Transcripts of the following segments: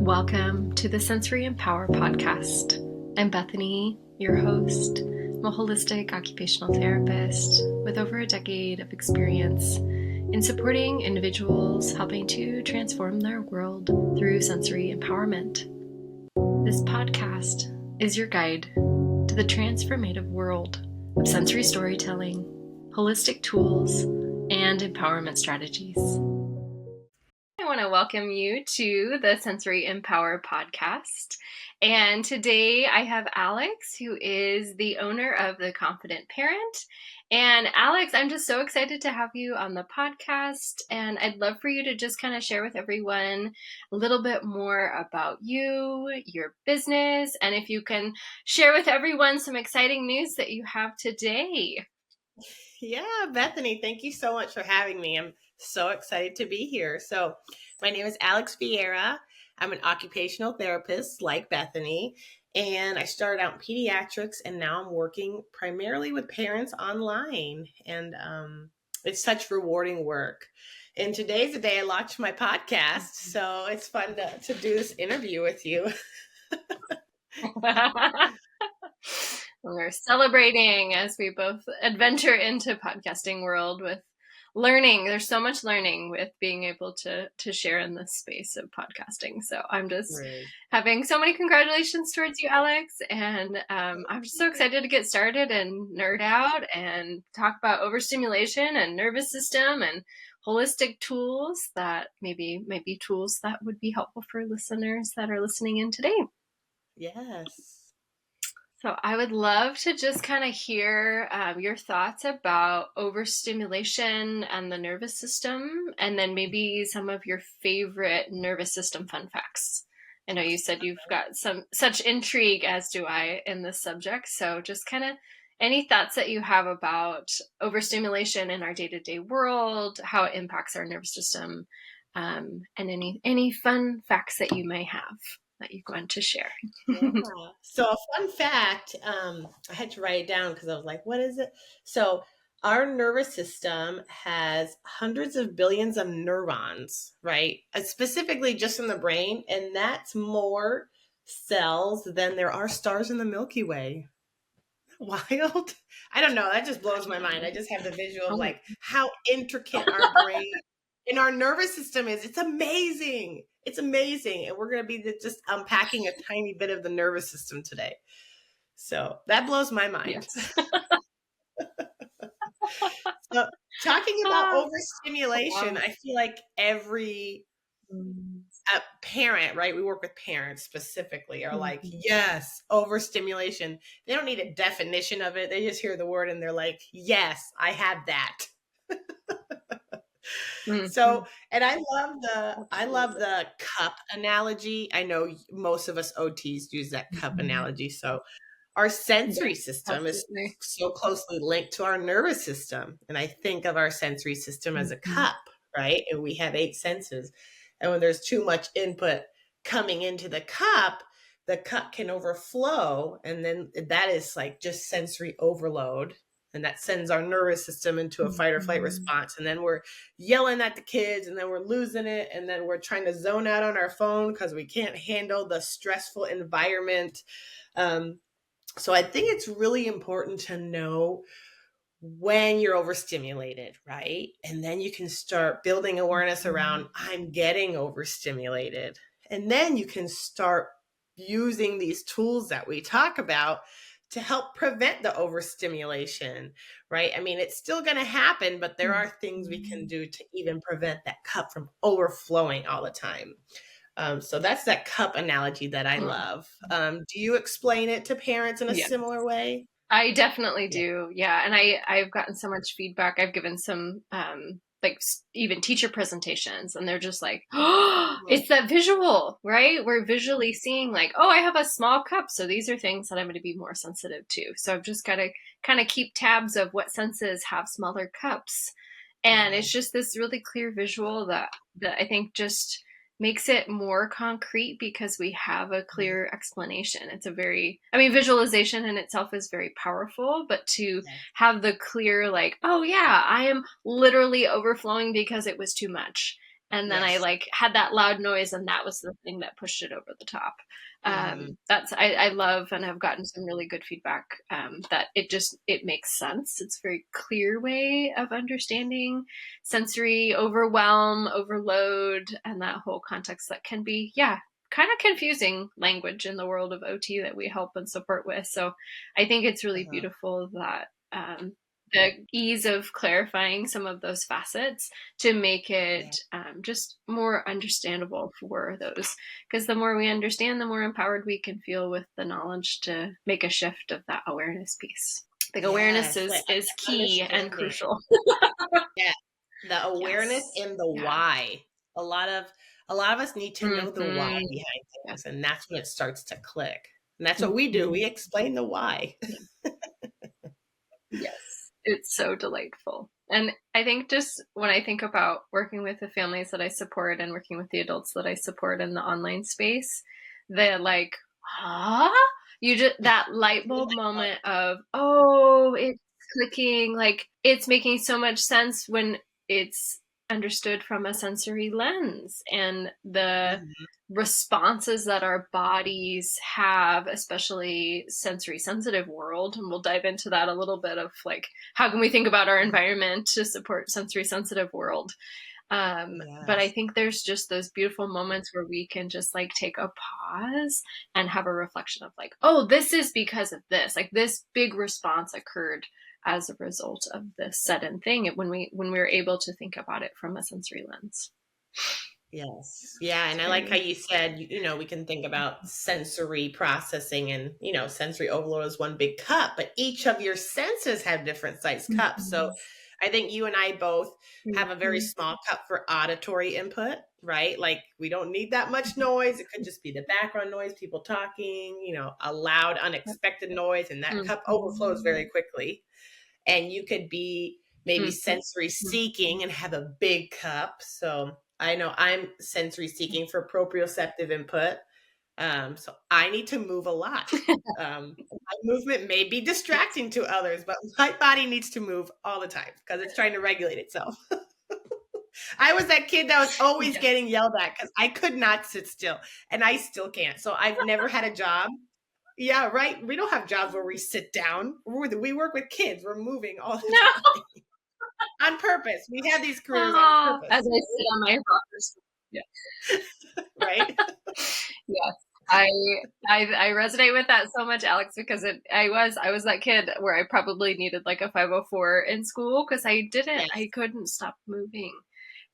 Welcome to the Sensory Empower podcast. I'm Bethany, your host. I'm a holistic occupational therapist with over a decade of experience in supporting individuals helping to transform their world through sensory empowerment. This podcast is your guide to the transformative world of sensory storytelling, holistic tools, and empowerment strategies. I want to welcome you to the Sensory Empower podcast. And today I have Alex, who is the owner of The Confident Parent. And Alex, I'm just so excited to have you on the podcast. And I'd love for you to just kind of share with everyone a little bit more about you, your business, and if you can share with everyone some exciting news that you have today. Yeah, Bethany, thank you so much for having me. I'm so excited to be here. So my name is Alex Viera. I'm an occupational therapist like Bethany, and I started out in pediatrics, and now I'm working primarily with parents online. And it's such rewarding work. And today's the day I launched my podcast, so it's fun to do this interview with you. We're celebrating as we both adventure into podcasting world with learning. There's so much learning with being able to share in this space of podcasting. So I'm just having so many congratulations towards you, Alex. And I'm just so excited to get started and nerd out and talk about overstimulation and nervous system and holistic tools that maybe tools that would be helpful for listeners that are listening in today. Yes. So I would love to just kind of hear your thoughts about overstimulation and the nervous system, and then maybe some of your favorite nervous system fun facts. I know you said you've got some such intrigue, as do I, in this subject. So just kind of any thoughts that you have about overstimulation in our day-to-day world, how it impacts our nervous system, and any fun facts that you may have that you want to share. Yeah. So a fun fact, I had to write it down because I was like, what is it? So our nervous system has hundreds of billions of neurons, right? Specifically just in the brain. And that's more cells than there are stars in the Milky Way. Wild. I don't know. That just blows my mind. I just have the visual of like how intricate our brain and our nervous system is. It's amazing. It's amazing. And we're going to be just unpacking a tiny bit of the nervous system today. So that blows my mind. Yes. So talking about overstimulation, I feel like every parent, right? We work with parents specifically are like, yes, overstimulation. They don't need a definition of it. They just hear the word and they're like, yes, I have that. So, and I love the cup analogy. I know most of us OTs use that cup analogy. So our sensory system is so closely linked to our nervous system. And I think of our sensory system as a cup, right? And we have 8 senses. And when there's too much input coming into the cup can overflow. And then that is like just sensory overload. And that sends our nervous system into a fight or flight response. And then we're yelling at the kids, and then we're losing it. And then we're trying to zone out on our phone because we can't handle the stressful environment. So I think it's really important to know when you're overstimulated, right? And then you can start building awareness around, I'm getting overstimulated. And then you can start using these tools that we talk about to help prevent the overstimulation, right? I mean, it's still going to happen, but there are things we can do to even prevent that cup from overflowing all the time. So that's that cup analogy that I love. Do you explain it to parents in a similar way? I definitely do. Yeah. And I've gotten so much feedback. I've given some, like even teacher presentations, and they're just like, oh, it's that visual, right? We're visually seeing like, oh, I have a small cup. So these are things that I'm going to be more sensitive to. So I've just got to kind of keep tabs of what senses have smaller cups. And it's just this really clear visual that I think just makes it more concrete because we have a clear explanation. It's visualization in itself is very powerful, but to have the clear, like, oh yeah, I am literally overflowing because it was too much. And then I like had that loud noise, and that was the thing that pushed it over the top. I love and have gotten some really good feedback that it makes sense. It's a very clear way of understanding sensory overwhelm, overload, and that whole context that can be, kind of confusing language in the world of OT that we help and support with. So I think it's really beautiful that the ease of clarifying some of those facets to make it just more understandable for those. Because the more we understand, the more empowered we can feel with the knowledge to make a shift of that awareness piece. Like awareness is key and crucial. Yeah, the awareness and the why. A lot of us need to know the why behind things, and that's when it starts to click. And that's what we do. We explain the why. Yes, it's so delightful. And I think just when I think about working with the families that I support and working with the adults that I support in the online space, they're like, you just, that light bulb moment of, oh, it's clicking, like it's making so much sense when it's understood from a sensory lens, and the responses that our bodies have, especially sensory sensitive world. And we'll dive into that a little bit of like, how can we think about our environment to support sensory sensitive world? But I think there's just those beautiful moments where we can just like take a pause and have a reflection of like, oh, this is because of this, like this big response occurred as a result of this sudden thing when we were able to think about it from a sensory lens. Yes. Yeah. And I like how you said, we can think about sensory processing and, sensory overload is one big cup, but each of your senses have different sized cups. So I think you and I both have a very small cup for auditory input, right? Like we don't need that much noise. It could just be the background noise, people talking, a loud, unexpected noise, and that cup overflows very quickly. And you could be maybe sensory seeking and have a big cup. So I know I'm sensory seeking for proprioceptive input. So I need to move a lot. My movement may be distracting to others, but my body needs to move all the time because it's trying to regulate itself. I was that kid that was always getting yelled at because I could not sit still, and I still can't. So I've never had a job. Yeah, right. We don't have jobs where we sit down. We work with kids. We're moving all the time. On purpose. We have these careers on purpose. As I sit on my rockers. Yeah. Right? Yes. I resonate with that so much, Alex, because I was that kid where I probably needed like a 504 in school because I couldn't stop moving.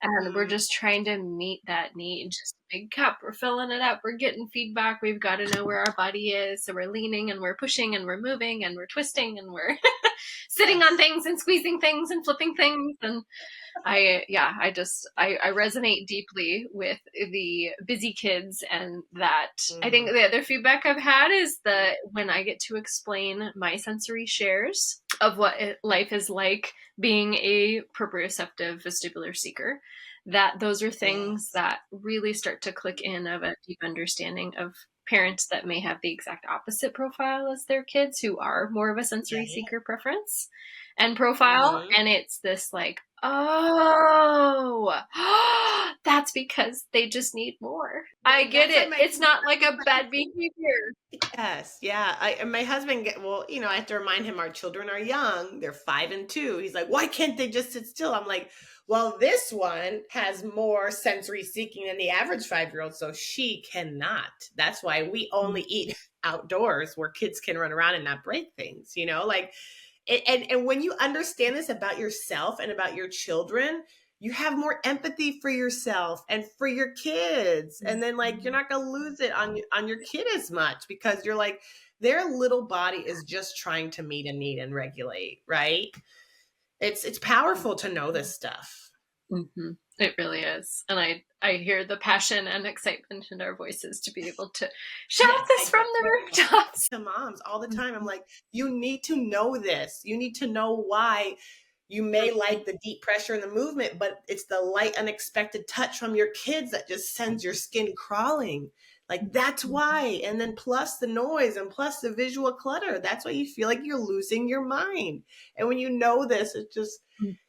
And we're just trying to meet that need. Just a big cup. We're filling it up. We're getting feedback. We've got to know where our body is. So we're leaning and we're pushing and we're moving and we're twisting and we're sitting on things and squeezing things and flipping things. And I resonate deeply with the busy kids, and that I think the other feedback I've had is that when I get to explain my sensory shares of what life is like being a proprioceptive vestibular seeker, that those are things that really start to click in of a deep understanding of parents that may have the exact opposite profile as their kids, who are more of a sensory seeker preference and profile. And it's this like, oh, that's because they just need more. I get it. It's not like a bad behavior. Yes. Yeah. And my husband, I have to remind him our children are young. They're 5 and 2. He's like, why can't they just sit still? I'm like, well, this one has more sensory seeking than the average 5-year-old. So she cannot. That's why we only eat outdoors where kids can run around and not break things, and when you understand this about yourself and about your children, you have more empathy for yourself and for your kids. And then like, you're not going to lose it on your kid as much because you're like, their little body is just trying to meet a need and regulate, right? It's powerful to know this stuff. Mm-hmm. It really is. And I hear the passion and excitement in our voices to be able to shout this from the rooftops. To moms all the time. I'm like, you need to know this. You need to know why you may like the deep pressure and the movement, but it's the light, unexpected touch from your kids that just sends your skin crawling. Like, that's why. And then plus the noise and plus the visual clutter. That's why you feel like you're losing your mind. And when you know this, it just,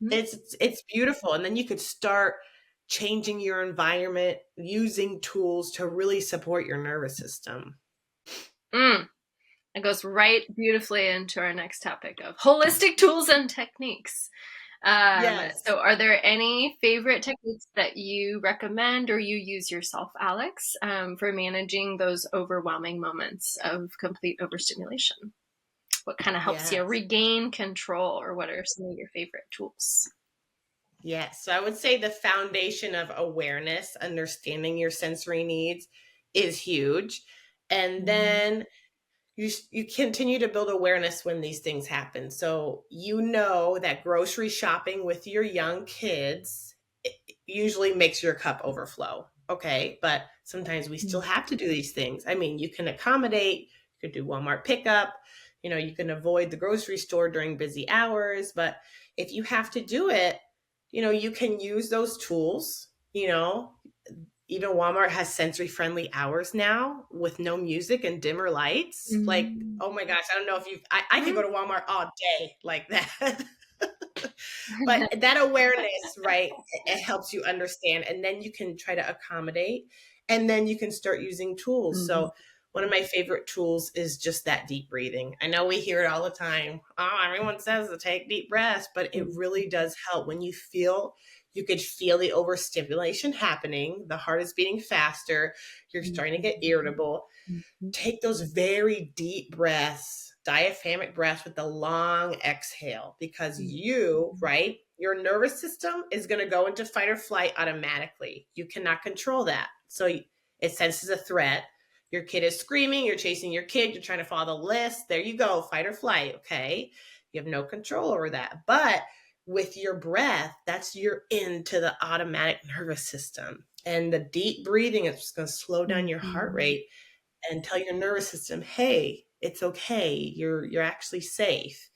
it's beautiful. And then you could start changing your environment, using tools to really support your nervous system. It goes right beautifully into our next topic of holistic tools and techniques. Yes. So are there any favorite techniques that you recommend or you use yourself, Alex, for managing those overwhelming moments of complete overstimulation? What kind of helps you Yes. regain control, or what are some of your favorite tools? Yes. So I would say the foundation of awareness, understanding your sensory needs is huge. And then you continue to build awareness when these things happen. So you know that grocery shopping with your young kids usually makes your cup overflow. Okay. But sometimes we still have to do these things. I mean, you can accommodate, you could do Walmart pickup, you can avoid the grocery store during busy hours. But if you have to do it, you can use those tools. Even Walmart has sensory friendly hours now with no music and dimmer lights. Like, oh my gosh, I don't know if I could go to Walmart all day like that. But that awareness, right, it helps you understand. And then you can try to accommodate, and then you can start using tools. So one of my favorite tools is just that deep breathing. I know we hear it all the time. Oh, everyone says to take deep breaths, but it really does help when you could feel the overstimulation happening. The heart is beating faster. You're starting to get irritable. Take those very deep breaths, diaphragmatic breaths with the long exhale, because right, your nervous system is going to go into fight or flight automatically. You cannot control that. So it senses a threat. Your kid is screaming, you're chasing your kid, you're trying to follow the list. There you go, fight or flight. Okay. You have no control over that. But with your breath, you're into the automatic nervous system. And the deep breathing is just going to slow down your heart rate and tell your nervous system, hey, it's okay. You're actually safe.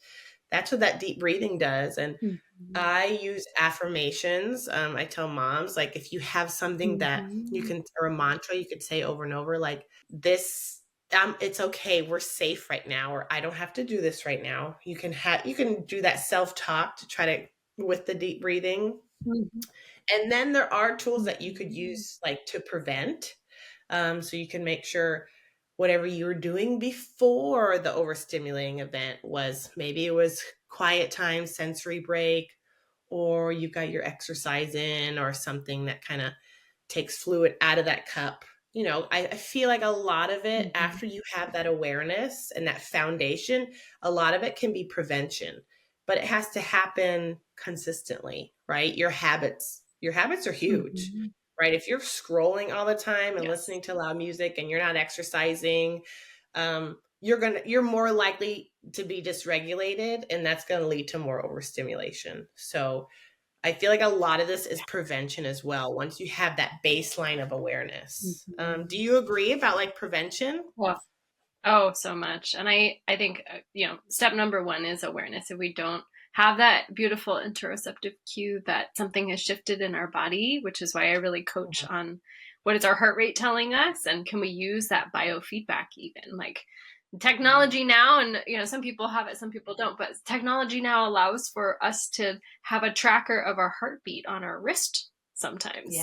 That's what that deep breathing does. And I use affirmations. I tell moms, like, if you have something that or a mantra you could say over and over, like this, it's okay. We're safe right now, or I don't have to do this right now. You can do that self-talk to try to, with the deep breathing. And then there are tools that you could use, like, to prevent. So you can make sure whatever you were doing before the overstimulating event maybe it was quiet time, sensory break, or you got your exercise in, or something that kind of takes fluid out of that cup. I feel like a lot of it, after you have that awareness and that foundation, a lot of it can be prevention, but it has to happen consistently, right? Your habits are huge. Right? If you're scrolling all the time and listening to loud music and you're not exercising, you're more likely to be dysregulated, and that's going to lead to more overstimulation. So I feel like a lot of this is prevention as well, once you have that baseline of awareness. Do you agree about, like, prevention? Well, oh, so much. And I think, step number one is awareness. If we don't have that beautiful interoceptive cue that something has shifted in our body, which is why I really coach on what is our heart rate telling us, and can we use that biofeedback even, like technology now, and some people have it, some people don't, but technology now allows for us to have a tracker of our heartbeat on our wrist sometimes.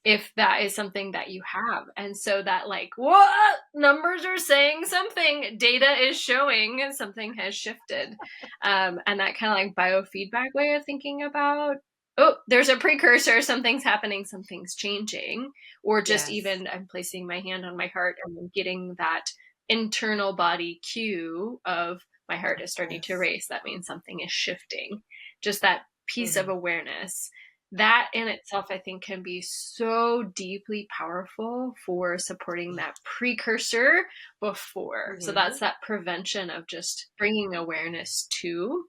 If that is something that you have. And so that, like, what numbers are saying something, data is showing something has shifted. And that kind of like biofeedback way of thinking about, oh, there's a precursor, something's happening, something's changing. Or just even I'm placing my hand on my heart and I'm getting that internal body cue of my heart is starting to race. That means something is shifting. Just that piece of awareness. That in itself, I think, can be so deeply powerful for supporting that precursor before. So that's that prevention of just bringing awareness to.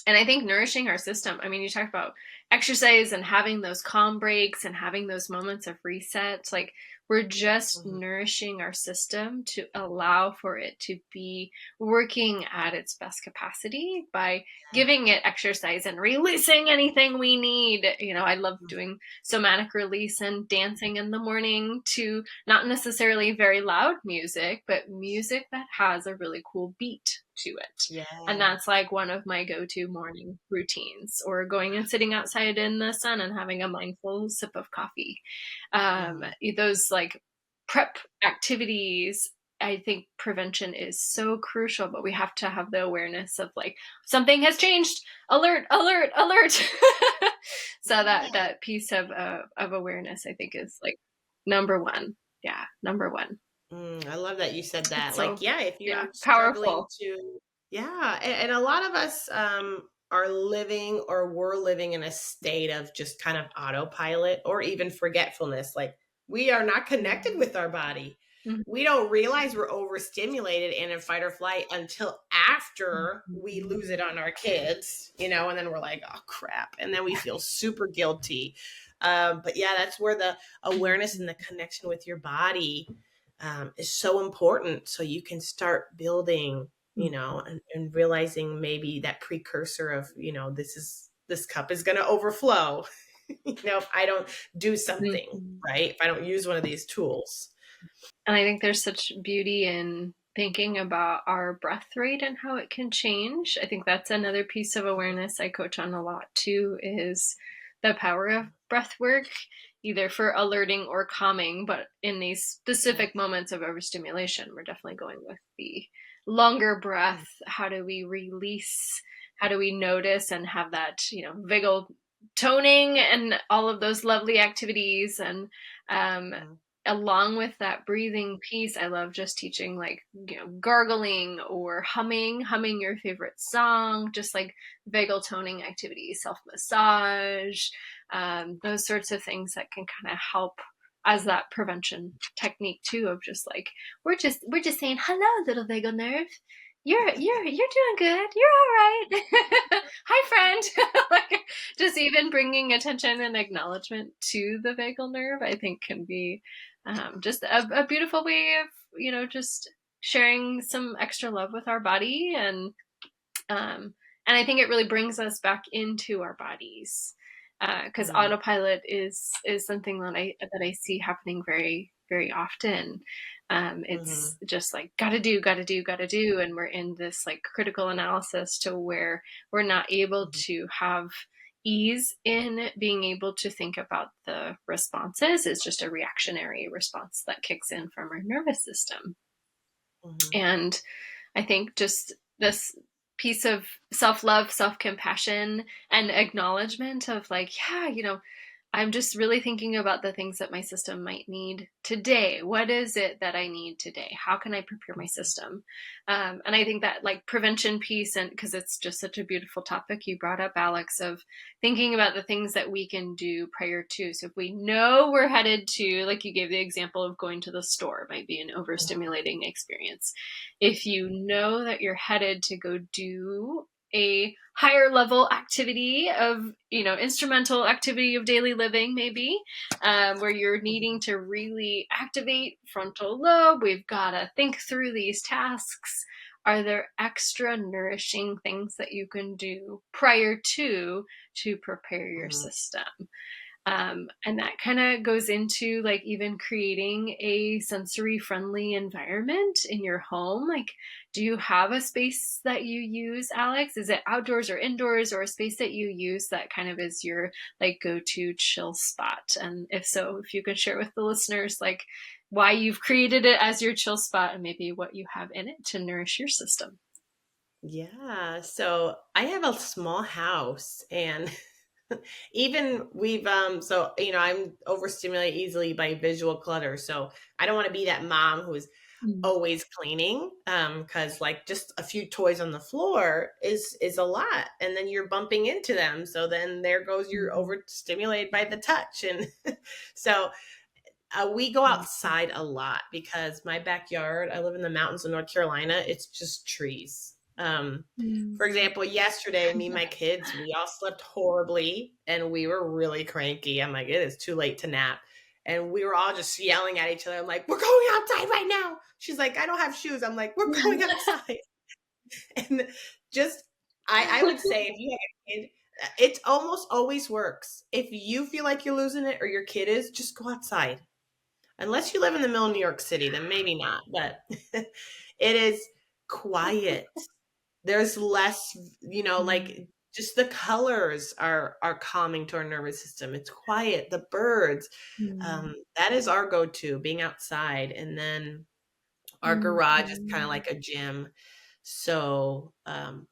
And I think nourishing our system. I mean, you talk about exercise and having those calm breaks and having those moments of reset. Like, We're just Mhm. nourishing our system to allow for it to be working at its best capacity by giving it exercise and releasing anything we need. I love doing somatic release and dancing in the morning to not necessarily very loud music, but music that has a really cool beat to it. And Yeah. that's like one of my go-to morning routines, or going and sitting outside in the sun and having a mindful sip of coffee. Mhm. Those like prep activities, I think prevention is so crucial, but we have to have the awareness of like something has changed. Alert, alert, alert. So Yeah. that piece of awareness, I think, is like number one. Yeah, number one. I love that you said that. It's Like, so, yeah, if yeah, you're struggling powerful. to, yeah, and a lot of us are living or were living in a state of just kind of autopilot or even forgetfulness. Like, we are not connected Mhm. with our body. Mhm. We don't realize we're overstimulated and in fight or flight until after we Mhm. lose it on our kids, and then we're like, oh crap. And then we feel super guilty. But yeah, that's where the awareness and the connection with your body is so important, so you can start building, and realizing maybe that precursor of, this cup is going to overflow, if I don't do something Mhm. right, if I don't use one of these tools. And I think there's such beauty in thinking about our breath rate and how it can change. I think that's another piece of awareness I coach on a lot too, is the power of breath work, either for alerting or calming. But in these Yeah. specific moments of overstimulation, we're definitely going with the longer breath. How do we release? How do we notice and have that, vagal toning and all of those lovely activities? And um, Mhm. along with that breathing piece, I love just teaching like, gargling or humming your favorite song, just like vagal toning activities, self massage, those sorts of things that can kind of help as that prevention technique too, of just like, we're just saying hello, little vagal nerve. You're doing good. You're all right. Hi, friend. Like, just even bringing attention and acknowledgement to the vagal nerve, I think, can be just a beautiful way of, just sharing some extra love with our body. Um, and I think it really brings us back into our bodies, because Mhm. autopilot is something that I see happening very, very often. It's Mhm. just like, gotta do, gotta do, gotta do, and we're in this like critical analysis to where we're not able Mhm. to have ease in being able to think about the responses. It's just a reactionary response that kicks in from our nervous system. Mhm. And I think just this piece of self love, self compassion, and acknowledgement of like, yeah, I'm just really thinking about the things that my system might need today. What is it that I need today? How can I prepare my system? And I think that like prevention piece, and because it's just such a beautiful topic you brought up, Alex, of thinking about the things that we can do prior to. So if we know we're headed to, like you gave the example of going to the store, might be an Mhm. overstimulating experience. If you know that you're headed to go do a higher level activity of, instrumental activity of daily living, maybe, where you're needing to really activate frontal lobe, we've got to think through these tasks. Are there extra nourishing things that you can do prior to prepare your Mhm. system? And that kind of goes into like even creating a sensory friendly environment in your home. Like, do you have a space that you use, Alex? Is it outdoors or indoors, or a space that you use that kind of is your like go to chill spot? And if so, if you could share with the listeners, like why you've created it as your chill spot and maybe what you have in it to nourish your system. Yeah, so I have a small house, and even we've so I'm overstimulated easily by visual clutter, so I don't want to be that mom who's Mm. always cleaning, because like just a few toys on the floor is a lot, and then you're bumping into them, so then there goes, you're Mhm. overstimulated by the touch. And so we go Mhm. outside a lot because my backyard, I live in the mountains of North Carolina, it's just trees. For Mhm. example, yesterday, me and my kids, we all slept horribly and we were really cranky. I'm like, it is too late to nap. And we were all just yelling at each other. I'm like, we're going outside right now. She's like, I don't have shoes. I'm like, we're going outside. And just, I would say if you have a kid, it almost always works. If you feel like you're losing it or your kid is, just go outside. Unless you live in the middle of New York City, then maybe not. But it is quiet. There's less, like just the colors are calming to our nervous system. It's quiet. The birds, that is our go-to, being outside. And then our garage is kind of like a gym. So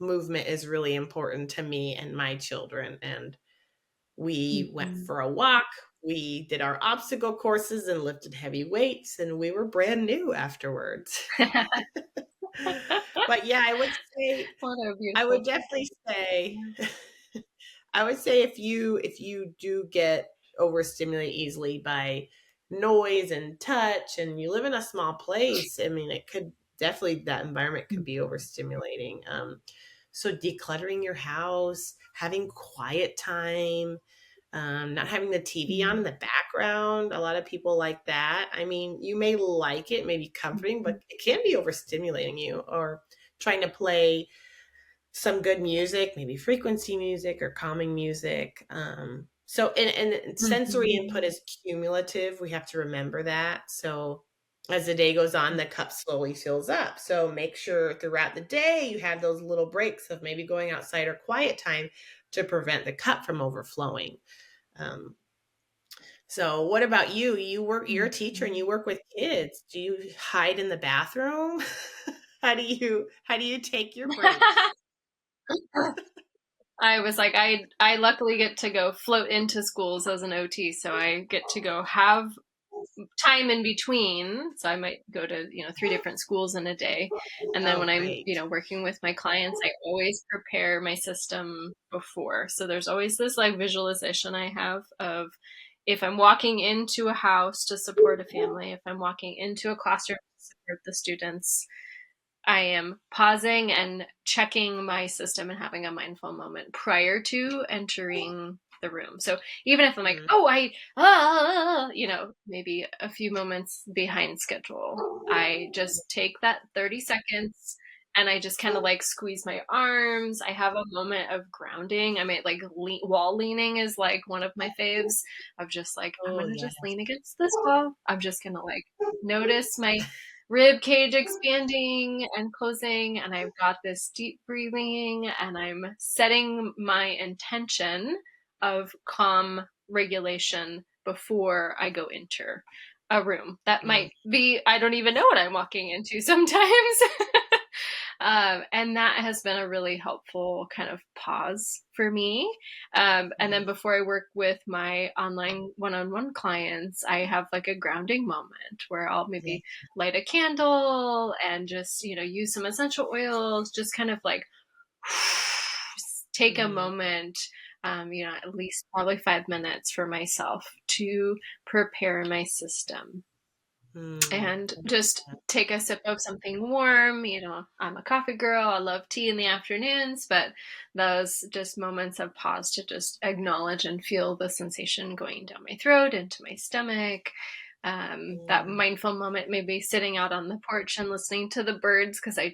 movement is really important to me and my children. And we went for a walk. We did our obstacle courses and lifted heavy weights, and we were brand new afterwards. But yeah, I would say, I would definitely say, I would say if you do get overstimulated easily by noise and touch, and you live in a small place, I mean, it could definitely, that environment could be overstimulating. So decluttering your house, having quiet time, not having the TV on in the background. A lot of people like that. I mean, you may like it, maybe comforting, but it can be overstimulating you. Or trying to play some good music, maybe frequency music or calming music. So, and sensory input is cumulative. We have to remember that. So as the day goes on, the cup slowly fills up. So make sure throughout the day you have those little breaks of maybe going outside or quiet time to prevent the cup from overflowing. So what about you? You're a teacher and you work with kids. Do you hide in the bathroom? How do you take your breaks? I was like, I luckily get to go float into schools as an OT, so I get to go have time in between. So I might go to 3 different schools in a day, and then when I'm working with my clients, I always prepare my system before. So there's always this like visualization I have of, if I'm walking into a house to support a family, if I'm walking into a classroom to support the students, I am pausing and checking my system and having a mindful moment prior to entering the room. So even if I'm like, maybe a few moments behind schedule, I just take that 30 seconds and I just kind of like squeeze my arms. I have a moment of grounding. I mean, like wall leaning is like one of my faves, of just like, I'm going to just lean against this wall. I'm just going to like notice my rib cage expanding and closing, and I've got this deep breathing, and I'm setting my intention of calm regulation before I go enter a room. That might be, I don't even know what I'm walking into sometimes. And that has been a really helpful kind of pause for me. And then before I work with my online one-on-one clients, I have like a grounding moment where I'll maybe light a candle and just, use some essential oils, just kind of like take a moment, at least probably 5 minutes for myself to prepare my system. And just take a sip of something warm. I'm a coffee girl. I love tea in the afternoons, but those just moments of pause to just acknowledge and feel the sensation going down my throat, into my stomach. That mindful moment, maybe sitting out on the porch and listening to the birds, because I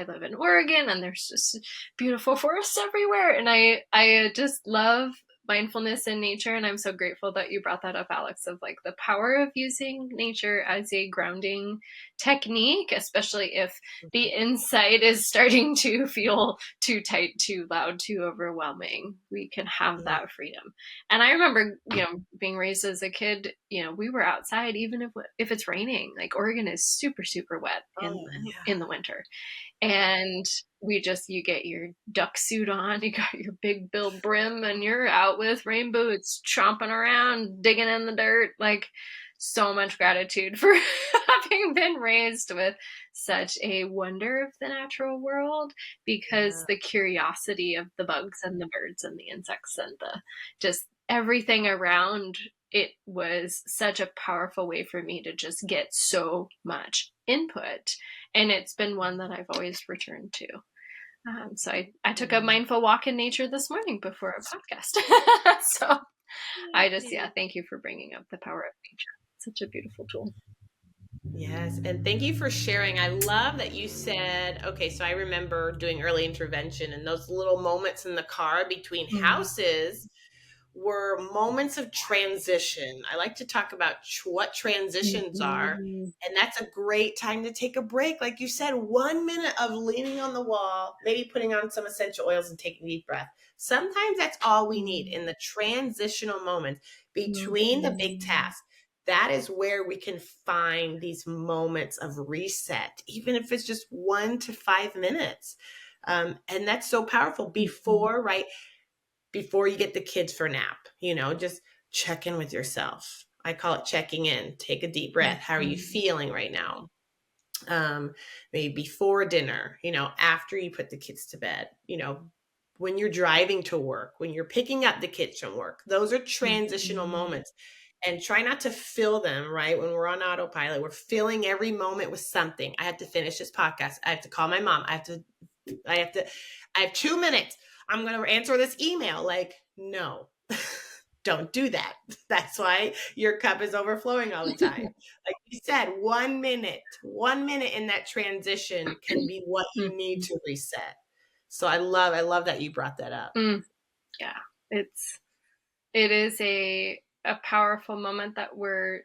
live in Oregon and there's just beautiful forests everywhere. And I just love mindfulness in nature. And I'm so grateful that you brought that up, Alex, of like the power of using nature as a grounding technique, especially if the inside is starting to feel too tight, too loud, too overwhelming. We can have that freedom. And I remember, being raised as a kid, we were outside, even if it's raining. Like Oregon is super, super wet in the winter. And you get your duck suit on, you got your big bill brim, and you're out with rain boots, chomping around, digging in the dirt. Like, so much gratitude for having been raised with such a wonder of the natural world, because the curiosity of the bugs and the birds and the insects and the just everything around it was such a powerful way for me to just get so much input. And it's been one that I've always returned to. So I took a mindful walk in nature this morning before a podcast. So Thank you for bringing up the power of nature. Such a beautiful tool. Yes. And thank you for sharing. I love that you said, okay, so I remember doing early intervention and those little moments in the car between houses were moments of transition. I like to talk about what transitions are. And that's a great time to take a break. Like you said, 1 minute of leaning on the wall, maybe putting on some essential oils and taking a deep breath. Sometimes that's all we need in the transitional moment between the big tasks. That is where we can find these moments of reset, even if it's just 1 to 5 minutes. And that's so powerful before, right? Before you get the kids for a nap, just check in with yourself. I call it checking in. Take a deep breath. How are you feeling right now? Maybe before dinner, after you put the kids to bed, when you're driving to work, when you're picking up the kids from work, those are transitional moments. And try not to fill them, right? When we're on autopilot, we're filling every moment with something. I have to finish this podcast. I have to call my mom. I have 2 minutes. I'm going to answer this email. Like, no, don't do that. That's why your cup is overflowing all the time. Like you said, 1 minute in that transition can be what you need to reset. So I love that you brought that up. Yeah, it is a powerful moment that we're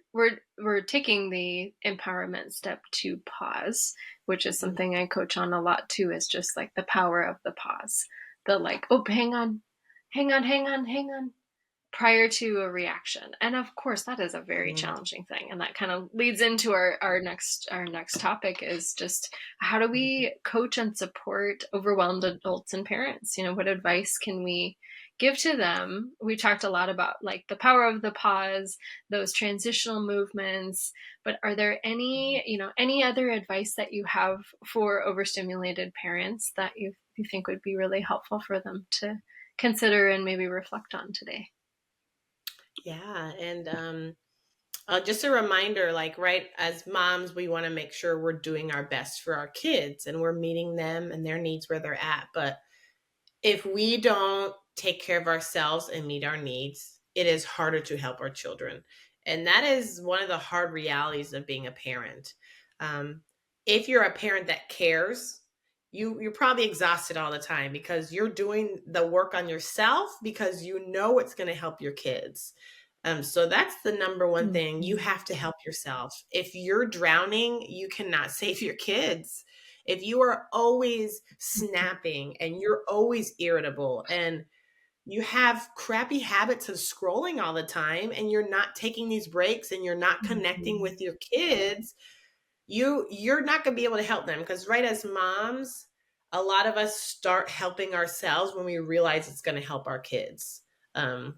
taking the empowerment step to pause, which is something I coach on a lot too, is just like the power of the pause. The like, oh, hang on, prior to a reaction. And of course that is a very challenging thing. And that kind of leads into our next topic, is just how do we coach and support overwhelmed adults and parents? What advice can we give to them? We talked a lot about like the power of the pause, those transitional movements, but are there any other advice that you have for overstimulated parents that you think would be really helpful for them to consider and maybe reflect on today? Yeah. And just a reminder, like, right, as moms, we want to make sure we're doing our best for our kids and we're meeting them and their needs where they're at. But if we don't take care of ourselves and meet our needs, it is harder to help our children. And that is one of the hard realities of being a parent. If you're a parent that cares, you're probably exhausted all the time because you're doing the work on yourself because you know it's going to help your kids. So that's the number one thing. You have to help yourself. If you're drowning, you cannot save your kids. If you are always snapping and you're always irritable and you have crappy habits of scrolling all the time and you're not taking these breaks and you're not connecting with your kids, you're not going to be able to help them. Because right, as moms, a lot of us start helping ourselves when we realize it's going to help our kids. And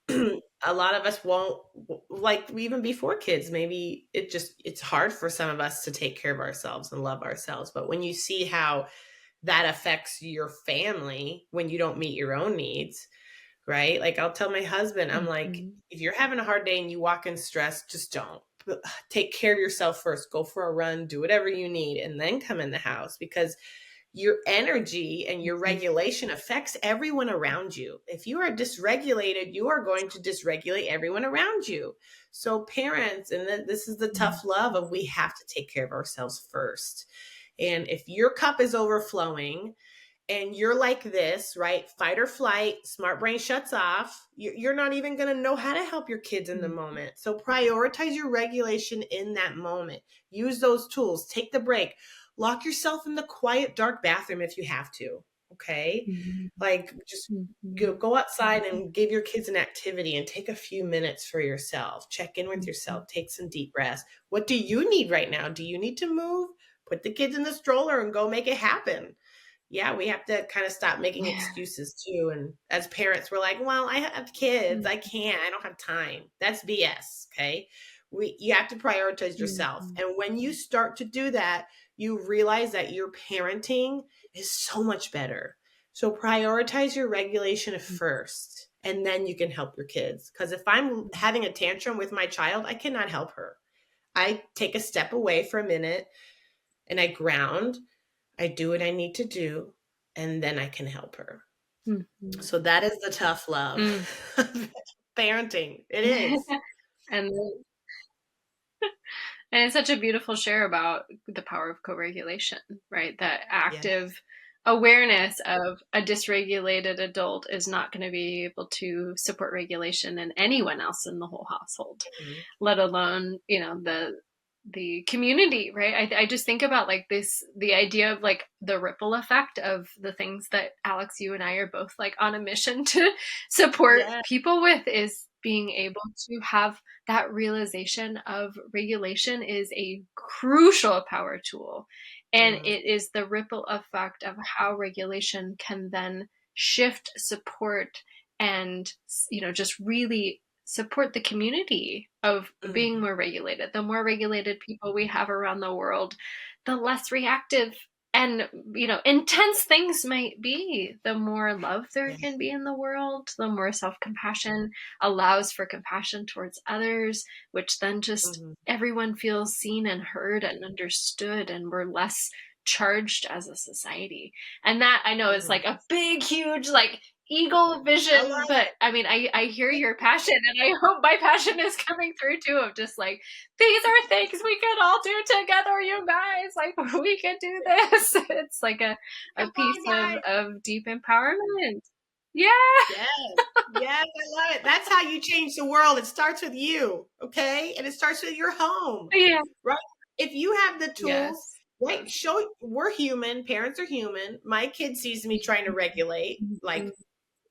a lot of us won't, like, even before kids, maybe it's hard for some of us to take care of ourselves and love ourselves. But when you see how that affects your family when you don't meet your own needs, right? Like, I'll tell my husband, I'm like, if you're having a hard day and you walk in stress, just don't. Take care of yourself first. Go for a run, do whatever you need, and then come in the house, because your energy and your regulation affects everyone around you. If you are dysregulated, you are going to dysregulate everyone around you. So parents, and this is the tough love of, we have to take care of ourselves first. And if your cup is overflowing and you're like this, right? Fight or flight, smart brain shuts off. You're not even going to know how to help your kids in the moment. So prioritize your regulation in that moment. Use those tools. Take the break. Lock yourself in the quiet, dark bathroom if you have to. Okay. Like, just go outside and give your kids an activity and take a few minutes for yourself. Check in with yourself. Take some deep breaths. What do you need right now? Do you need to move? Put the kids in the stroller and go make it happen. Yeah, we have to kind of stop making excuses too. And as parents, we're like, well, I have kids. I can't. I don't have time. That's BS. Okay. You have to prioritize yourself. And when you start to do that, you realize that your parenting is so much better. So prioritize your regulation first, and then you can help your kids. Because if I'm having a tantrum with my child, I cannot help her. I take a step away for a minute and I ground. I do what I need to do, and then I can help her. Mm-hmm. So that is the tough love. Parenting. It is. and And it's such a beautiful share about the power of co-regulation, right? That Yes. active awareness of a dysregulated adult is not going to be able to support regulation in anyone else in the whole household, Mm-hmm. let alone, the community, right? I just think about like the idea of like the ripple effect of the things that Alex, you and I are both like on a mission to support Yeah. people with, is being able to have that realization of regulation is a crucial power tool. And Mm-hmm. it is the ripple effect of how regulation can then shift, support, and, just really support the community of being Mm-hmm. more regulated. The more regulated people we have around the world, the less reactive and, intense things might be. The more love there Yeah. can be in the world, the more self-compassion allows for compassion towards others, which then just Mm-hmm. everyone feels seen and heard and understood, and we're less charged as a society. And that, I know, is Mm-hmm. like a big, huge, like eagle I vision, love but I mean, I hear your passion, and I hope my passion is coming through too, of just like, these are things we could all do together, you guys. Like, we could do this. It's like a Come piece on, guys. of deep empowerment. Yeah. Yes. Yes, I love it. That's how you change the world. It starts with you, okay? And it starts with your home, Yeah. right? If you have the tools, Yes. right? Yes. We're human. Parents are human. My kid sees me trying to regulate. Like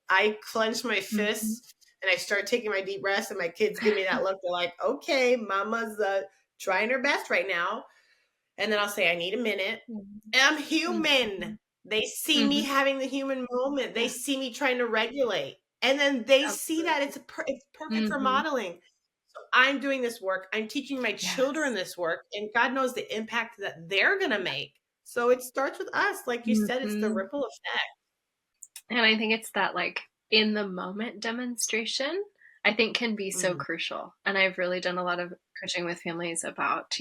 I clench my Mhm. fists and I start taking my deep breaths, and my kids give me that look. They're like, okay, mama's trying her best right now. And then I'll say, I need a minute. I'm human. Mhm. They see me Mhm. having the human moment. They Yeah, see me trying to regulate. And then they see that absolutely. it's perfect for Mhm. modeling. So I'm doing this work. I'm teaching my children Yes. this work, and God knows the impact that they're going to make. So it starts with us. Like you said, it's the Mhm. ripple effect. And I think it's that like in the moment demonstration, I think can be so Mm-hmm. crucial. And I've really done a lot of coaching with families about,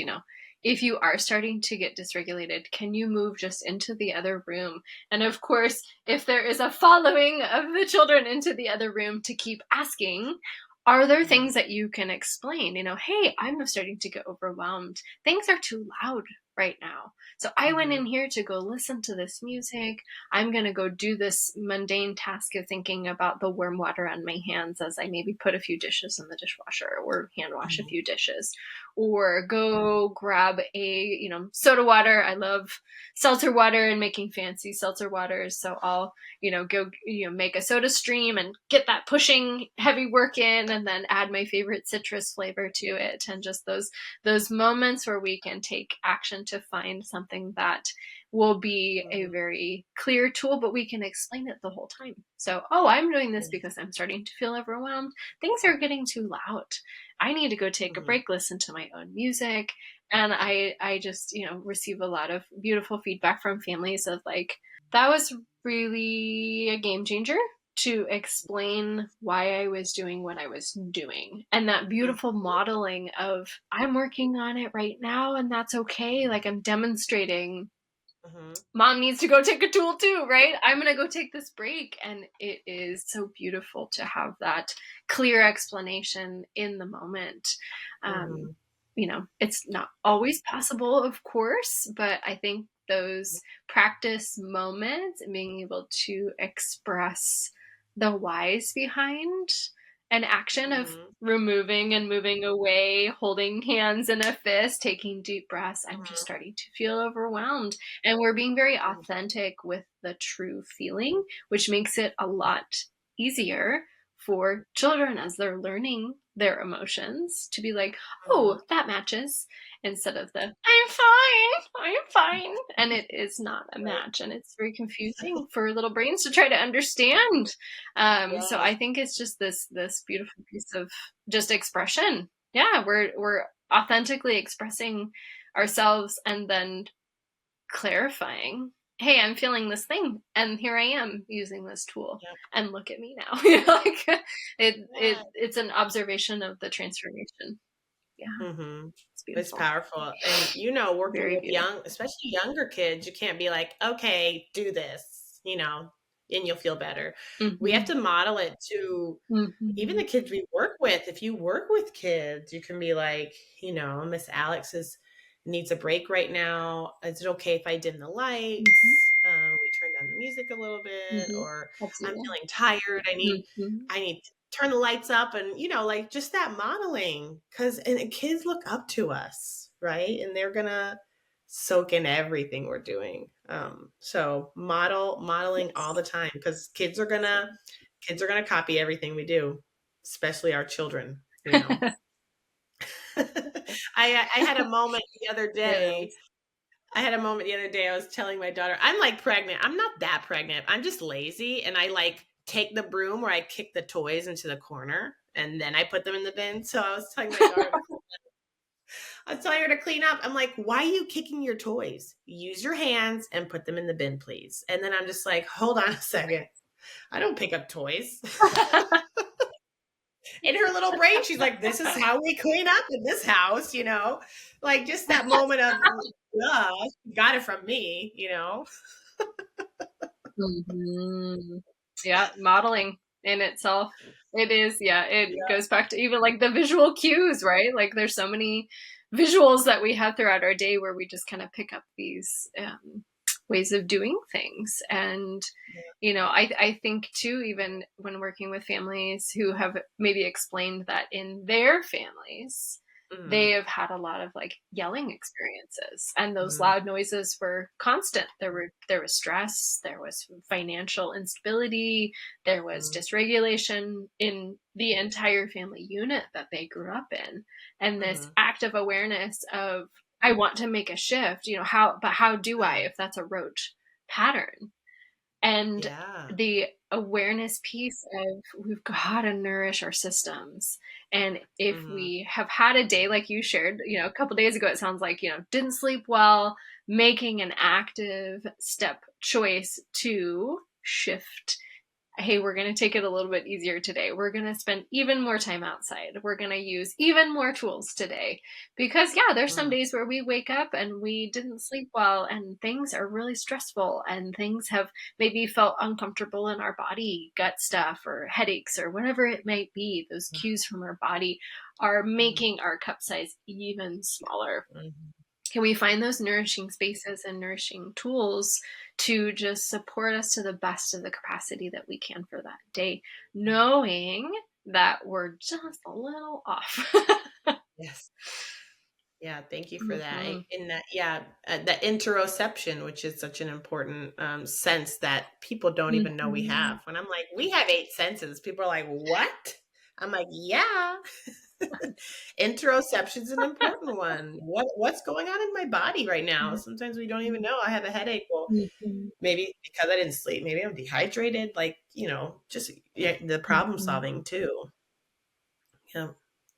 if you are starting to get dysregulated, can you move just into the other room? And of course, if there is a following of the children into the other room, to keep asking, are there Mm-hmm. things that you can explain? Hey, I'm starting to get overwhelmed. Things are too loud right now. So I went Mm-hmm. in here to go listen to this music. I'm going to go do this mundane task of thinking about the warm water on my hands as I maybe put a few dishes in the dishwasher or hand wash a Mm-hmm. few dishes, or go grab soda water. I love seltzer water and making fancy seltzer waters. So I'll, go, make a soda stream and get that pushing heavy work in, and then add my favorite citrus flavor to it. And just those moments where we can take action to find something that will be a Mm-hmm. very clear tool, but we can explain it the whole time. So, oh, I'm doing this Yes. because I'm starting to feel overwhelmed. Things are getting too loud. I need to go take a Mm-hmm. break, listen to my own music. And I just, receive a lot of beautiful feedback from families of like, that was really a game changer to explain why I was doing what I was doing. And that beautiful modeling of, I'm working on it right now and that's okay. Like, I'm demonstrating Mm-hmm. mom needs to go take a tool too, right? I'm going to go take this break. And it is so beautiful to have that clear explanation in the moment. Um, Mm-hmm. it's not always possible, of course, but I think those practice moments and being able to express the whys behind an action of Mm-hmm. removing and moving away, holding hands in a fist, taking deep breaths. I'm just starting to feel overwhelmed. And we're being very Mm-hmm. authentic with the true feeling, which makes it a lot easier for children as they're learning their emotions to be like, Mm-hmm. oh, that matches, instead of the I'm fine. And it is not a Right. match. And it's very confusing for little brains to try to understand. So Yes. I think it's just this beautiful piece of just expression. Yeah, we're authentically expressing ourselves and then clarifying, hey, I'm feeling this thing and here I am using this tool, Yep. and look at me now. Like Yeah. it's an observation of the transformation. Yeah, Mm-hmm. it's It's beautiful. powerful. And working Very with beautiful. especially younger kids, you can't be like, okay, do this, and you'll feel better. We have Mm-hmm. to model it to even Mm-hmm. the kids we work with. If you work with kids, you can be like, Miss Alex needs a break right now. Is it okay if I dim the Mm-hmm. lights? We turn down the music a little bit, Mm-hmm. or I'm Absolutely. feeling tired. Mm-hmm. I need to turn the lights up, and like just that modeling, because and kids look up to us, right? And they're gonna soak in everything we're doing. So modeling all Yes. the time, because kids are gonna copy everything we do, especially our children. I had a moment the other day. Yes. I had a moment the other day. I was telling my daughter, I'm like pregnant. I'm not that pregnant. I'm just lazy, and I like take the broom where I kick the toys into the corner, and then I put them in the bin. So I was telling my daughter I was telling her to clean up. I'm like, why are you kicking your toys? Use your hands and put them in the bin, please. And then I'm just like, hold on a second. I don't pick up toys. In her little brain, she's like, this is how we clean up in this house. Like just that moment of, she got it from me. Mm-hmm. Yeah, modeling in itself. It is, yeah, it Yeah. goes back to even like the visual cues, right? Like there's so many visuals that we have throughout our day where we just kind of pick up these ways of doing things. And, I think too, even when working with families who have maybe explained that in their families, they Mm-hmm. have had a lot of like yelling experiences, and those Mm-hmm. loud noises were constant. There was stress, there was financial instability, there was dysregulation in the entire family unit that they grew up in. And this Mm-hmm. active awareness of, I want to make a shift, how do I, Mm-hmm. if that's a rote pattern? And Yeah. the awareness piece of, we've got to nourish our systems. And if Mm-hmm. we have had a day like you shared, a couple days ago, it sounds like, didn't sleep well, making an active step choice to shift. Hey, we're going to take it a little bit easier today. We're going to spend even more time outside. We're going to use even more tools today. Because, yeah, there's some Mm-hmm. days where we wake up and we didn't sleep well and things are really stressful and things have maybe felt uncomfortable in our body, gut stuff or headaches or whatever it might be. Those cues from our body are making our cup size even smaller. Mm-hmm. Can we find those nourishing spaces and nourishing tools to just support us to the best of the capacity that we can for that day, knowing that we're just a little off? Yes. Yeah, thank you for that. Mm-hmm. In that, yeah, that interoception, which is such an important sense that people don't even know we Mm-hmm. have. When I'm like, we have 8 senses, people are like, what? I'm like, yeah. Interoception is an important one. What's going on in my body right now? Sometimes we don't even know. I have a headache. Well, Mm-hmm. maybe because I didn't sleep. Maybe I'm dehydrated. Like, just the problem Mm-hmm. solving too. Yeah.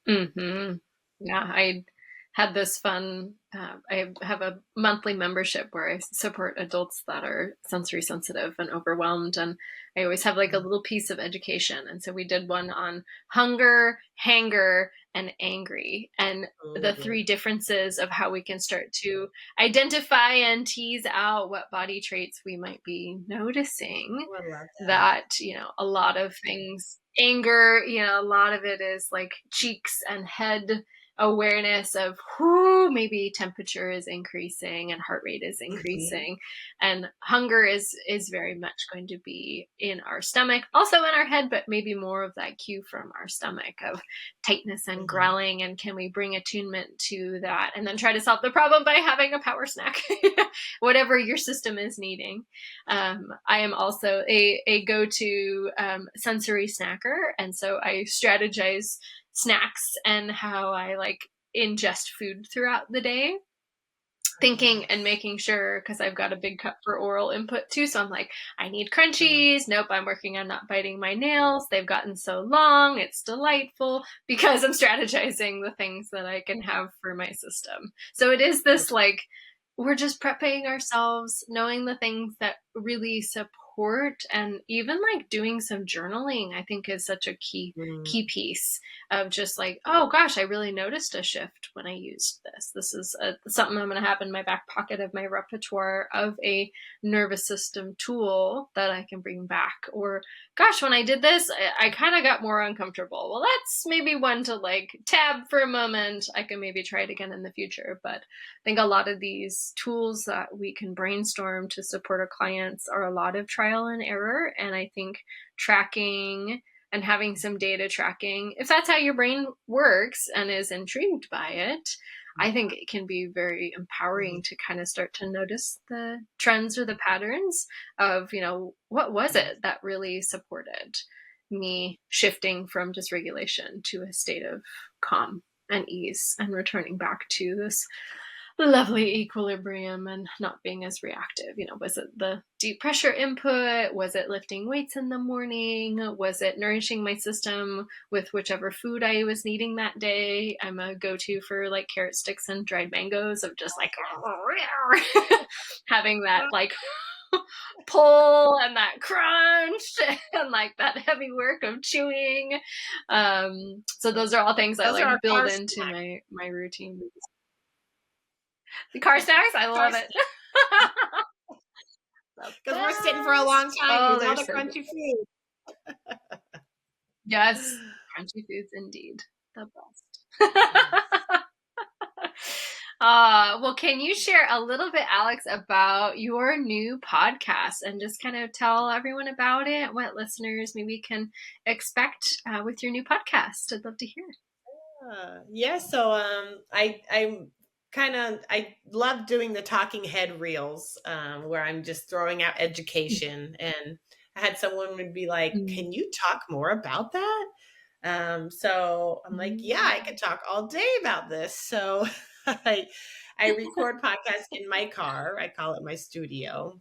Mm-hmm. Yeah, I had this fun. I have a monthly membership where I support adults that are sensory sensitive and overwhelmed, and I always have like a little piece of education. And so we did one on hunger, hanger, and angry, and the Ooh. three differences of how we can start to identify and tease out what body traits we might be noticing. Oh, I love that. That, a lot of things, anger, a lot of it is like cheeks and head awareness of who maybe temperature is increasing and heart rate is Mhm. increasing, and hunger is very much going to be in our stomach, also in our head, but maybe more of that cue from our stomach of tightness and Mhm. growling, and can we bring attunement to that and then try to solve the problem by having a power snack, whatever your system is needing. I am also a go-to sensory snacker, and so I strategize snacks and how I like ingest food throughout the day, thinking and Yes. making sure, because I've got a big cup for oral input too. So I'm like, I need Mhm. crunchies. Nope, I'm working on not biting my nails. They've gotten so long. It's delightful, because I'm strategizing the things that I can have for my system. So it is this like, we're just prepping ourselves, knowing the things that really support support, and even like doing some journaling, I think is such a key piece of just like, oh gosh, I really noticed a shift when I used this. This is something I'm going to have in my back pocket of my repertoire of a nervous system tool that I can bring back. Or gosh, when I did this, I kind of got more uncomfortable. Well, that's maybe one to like tab for a moment. I can maybe try it again in the future. But I think a lot of these tools that we can brainstorm to support our clients are a lot of trial and error. And I think tracking and having some data tracking, if that's how your brain works and is intrigued by it, I think it can be very empowering to kind of start to notice the trends or the patterns of, what was it that really supported me shifting from dysregulation to a state of calm and ease and returning back to this lovely equilibrium and not being as reactive. Was it the deep pressure input? Was it lifting weights in the morning? Was it nourishing my system with whichever food I was needing that day? I'm a go-to for like carrot sticks and dried mangoes of just like having that like pull and that crunch and like that heavy work of chewing. So those are all things I like build into my routine. The car snacks, I love it. Because we're sitting for a long time with all the crunchy food. Yes, crunchy foods indeed. The best. Well, can you share a little bit, Alex, about your new podcast and just kind of tell everyone about it, what listeners maybe can expect with your new podcast? I'd love to hear. So I love doing the talking head reels where I'm just throwing out education, and I had someone would be like, can you talk more about that? So I'm like, yeah, I could talk all day about this. So I record podcasts in my car. I call it my studio.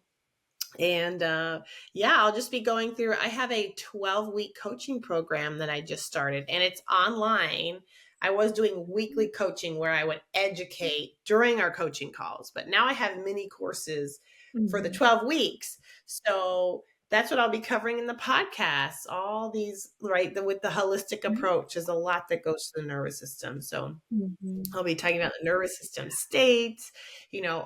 And I'll just be going through. I have a 12-week coaching program that I just started, and it's online. I was doing weekly coaching where I would educate during our coaching calls, but now I have mini courses for the 12 weeks. So that's what I'll be covering in the podcast. All these, with the holistic approach, there's a lot that goes to the nervous system. So I'll be talking about the nervous system states,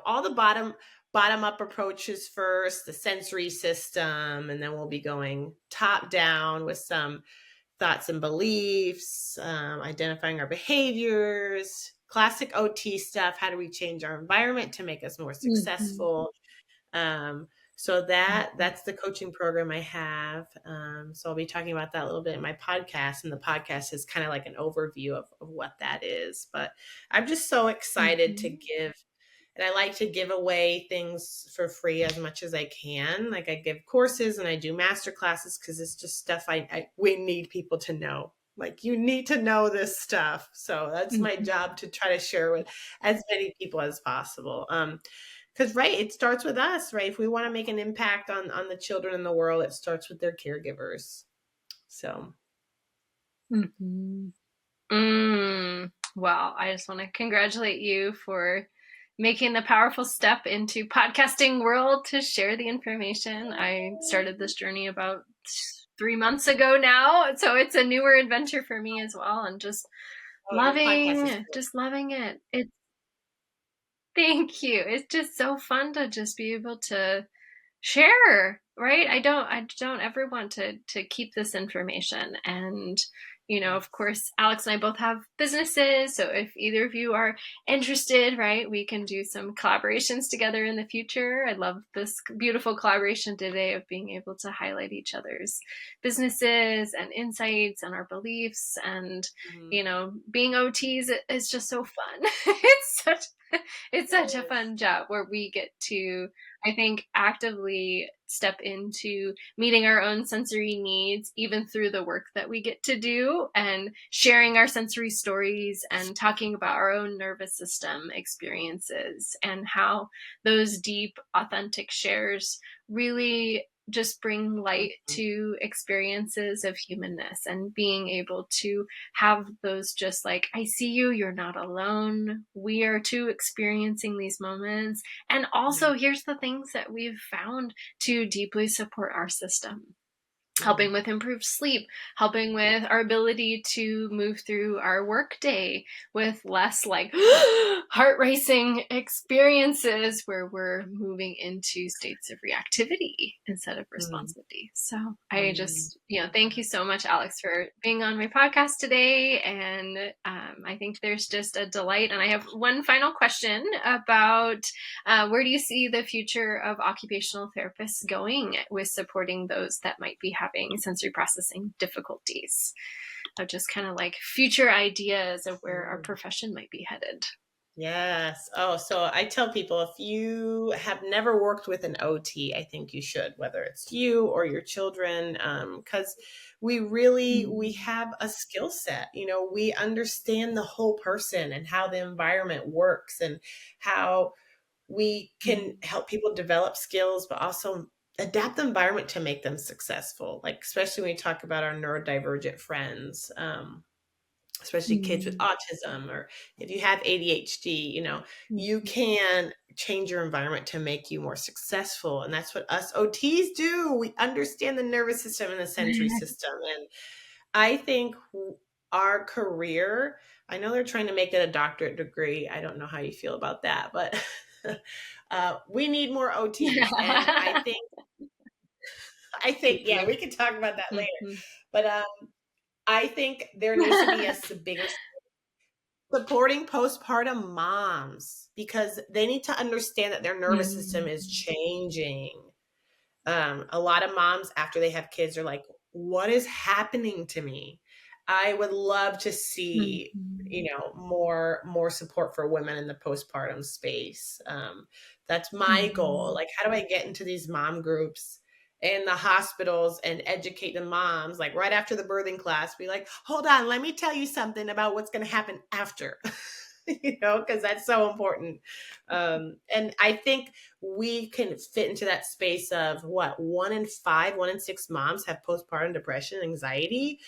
all the bottom up approaches first, the sensory system, and then we'll be going top down with some thoughts and beliefs, identifying our behaviors, classic OT stuff. How do we change our environment to make us more successful? So that's the coaching program I have. So I'll be talking about that a little bit in my podcast, and the podcast is kind of like an overview of what that is. But I'm just so excited to give. And I like to give away things for free as much as I can. Like I give courses and I do master classes because it's just stuff we need people to know. Like you need to know this stuff. So that's my job, to try to share with as many people as possible. Because it starts with us, right? If we want to make an impact on the children in the world, it starts with their caregivers. So. Well, I just want to congratulate you for making the powerful step into podcasting world to share the information. I started this journey about 3 months ago now, so it's a newer adventure for me as well, and just loving it. Thank you. It's just so fun to just be able to share, right? I don't ever want to keep this information. And of course, Alex and I both have businesses, so if either of you are interested, right, we can do some collaborations together in the future. I love this beautiful collaboration today of being able to highlight each other's businesses and insights and our beliefs, and being OTs is just so fun. It's such a fun job where we get to, I think, actively step into meeting our own sensory needs, even through the work that we get to do, and sharing our sensory stories and talking about our own nervous system experiences and how those deep, authentic shares really just bring light to experiences of humanness, and being able to have those just like, I see you, you're not alone. We are too experiencing these moments. And also, here's the things that we've found to deeply support our system: helping with improved sleep, helping with our ability to move through our workday with less like heart racing experiences where we're moving into states of reactivity instead of responsivity. So I just, thank you so much, Alex, for being on my podcast today. And I think there's just a delight. And I have one final question about where do you see the future of occupational therapists going with supporting those that might be having sensory processing difficulties? Of just kind of like future ideas of where our profession might be headed. Yes. Oh, so I tell people, if you have never worked with an OT, I think you should, whether it's you or your children, because we have a skill set. We understand the whole person and how the environment works and how we can help people develop skills, but also adapt the environment to make them successful. Like, especially when we talk about our neurodivergent friends, especially kids with autism, or if you have ADHD, you can change your environment to make you more successful. And that's what us OTs do. We understand the nervous system and the sensory system. And I think our career, I know they're trying to make it a doctorate degree. I don't know how you feel about that, but we need more OTs. And I think, yeah, we can talk about that later. But I think there needs to be a bigger supporting postpartum moms, because they need to understand that their nervous system is changing. A lot of moms, after they have kids, are like, what is happening to me? I would love to see, more support for women in the postpartum space. That's my goal. Like, how do I get into these mom groups in the hospitals and educate the moms, like right after the birthing class, be like, hold on, let me tell you something about what's going to happen after, because that's so important. And I think we can fit into that space of what, 1 in 6 moms have postpartum depression, anxiety.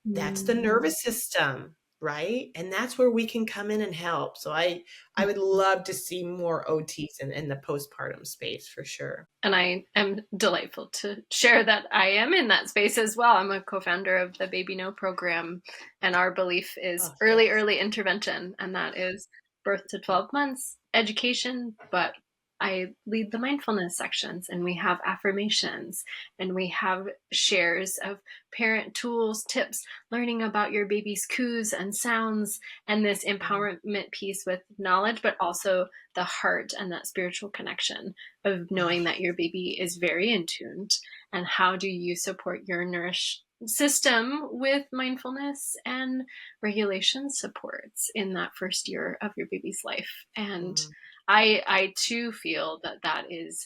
That's the nervous system, right? And that's where we can come in and help. So I would love to see more OTs in the postpartum space, for sure. And I am delightful to share that I am in that space as well. I'm a co-founder of the Baby No program, and our belief is early intervention, and that is birth to 12 months, education, but I lead the mindfulness sections, and we have affirmations, and we have shares of parent tools, tips, learning about your baby's coos and sounds, and this empowerment piece with knowledge, but also the heart and that spiritual connection of knowing that your baby is very in tuned. And how do you support your nourish system with mindfulness and regulation supports in that first year of your baby's life? And I too feel that is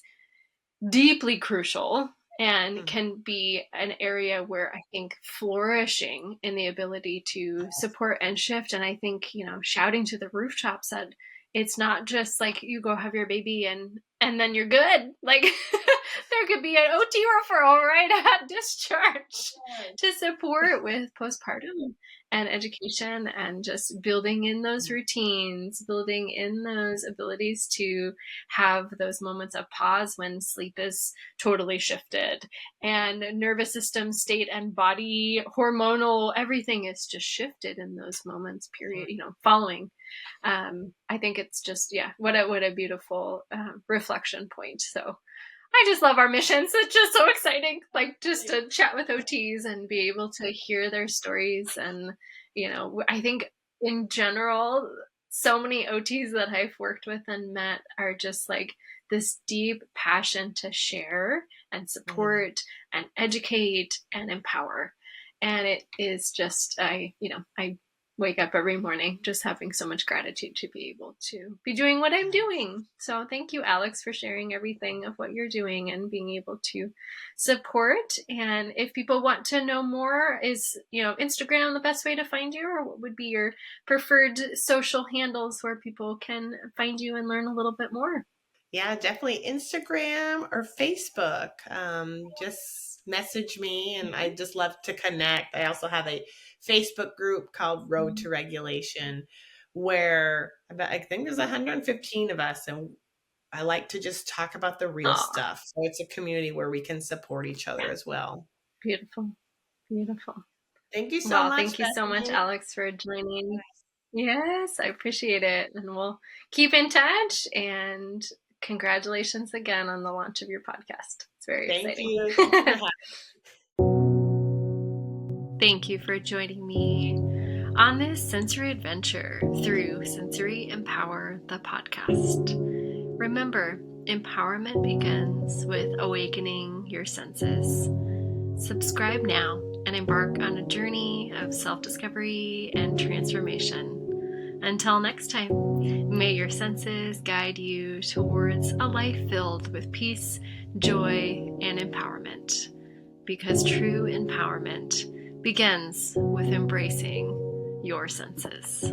deeply crucial and can be an area where I think flourishing in the ability to support and shift. And I think, shouting to the rooftops that it's not just like you go have your baby and then you're good. Like there could be an OT referral right at discharge to support with postpartum and education, and just building in those routines, building in those abilities to have those moments of pause when sleep is totally shifted and nervous system state and body hormonal, everything is just shifted in those moments, period, following. I think it's just, what a beautiful reflection point. So I just love our missions. It's just so exciting, like just to chat with OTs and be able to hear their stories. And, I think in general, so many OTs that I've worked with and met are just like this deep passion to share and support and educate and empower. And it is just, I wake up every morning just having so much gratitude to be able to be doing what I'm doing. So thank you, Alex, for sharing everything of what you're doing and being able to support. And if people want to know more, is, Instagram the best way to find you, or what would be your preferred social handles where people can find you and learn a little bit more? Yeah, definitely Instagram or Facebook. Just message me, and I just love to connect. I also have a Facebook group called Road to Regulation, where I think there's 115 of us, and I like to just talk about the real Oh, stuff. So it's a community where we can support each other yeah. as well. Beautiful. Beautiful. Thank you so Well, much, thank you so much, Bethany. Alex, for joining. Yes, I appreciate it. And we'll keep in touch. And congratulations again on the launch of your podcast. It's very Thank exciting. you. Thank you for having Thank you for joining me on this sensory adventure through Sensory Empower, the podcast. Remember, empowerment begins with awakening your senses. Subscribe now and embark on a journey of self-discovery and transformation. Until next time, may your senses guide you towards a life filled with peace, joy, and empowerment. Because true empowerment begins with embracing your senses.